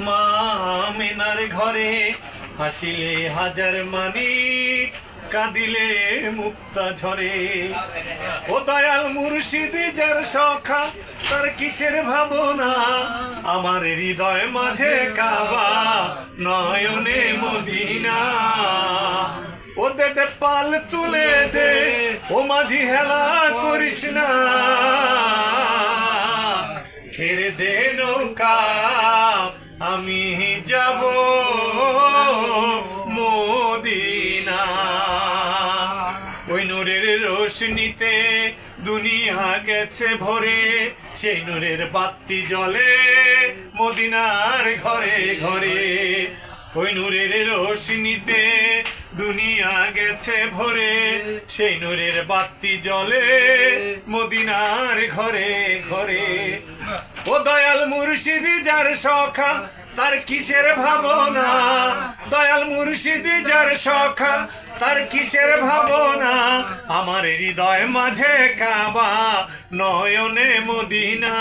মা মেনার ঘরে হাসিলে হাজার মানিক, কাঁদিলে মুক্তা ঝরে। ও দয়াল মুর্শিদি যার সখা, তার কিসের ভাবনা, আমার হৃদয় মাঝে কাবা, নয়নে মদিনা। ও দে দে পাল তুলে দে, ও মাঝি হেলা করিস না, ছেড়ে দে নৌকা আমি যাব মদিনা। ওই নূরের রোশনীতে দুনিয়া গেছে ভরে, সেই নূরের বাতি জ্বলে মদিনার ঘরে ঘরে। ওই নূরের রোশনীতে দুনিয়া গেছে ভরে, সেই নূরের বাতি জ্বলে মদিনার ঘরে ঘরে। ও দয়াল মুর্শিদি যার সখা, তার কিসের ভাবনা, দয়াল মুর্শিদি যার সখা, তার কিসের ভাবনা, আমার হৃদয় মাঝে কাবা, নয়নে মদিনা।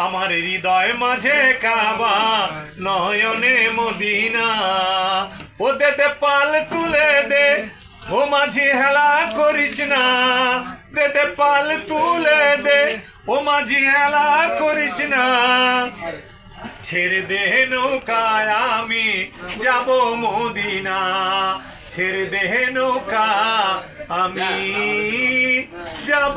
আমার হৃদয় মাঝে কাবা, নয়নে মদিনা। ও দে দে পাল তুলে দে, ও মাঝি হেলা করিস না, দে দে পাল তুলে দে, ও মাঝি হেলা করিস না, ছেড়ে দে নৌকায় আমি যাব মদিনা। ছেড়ে দে নৌকা আমি যাব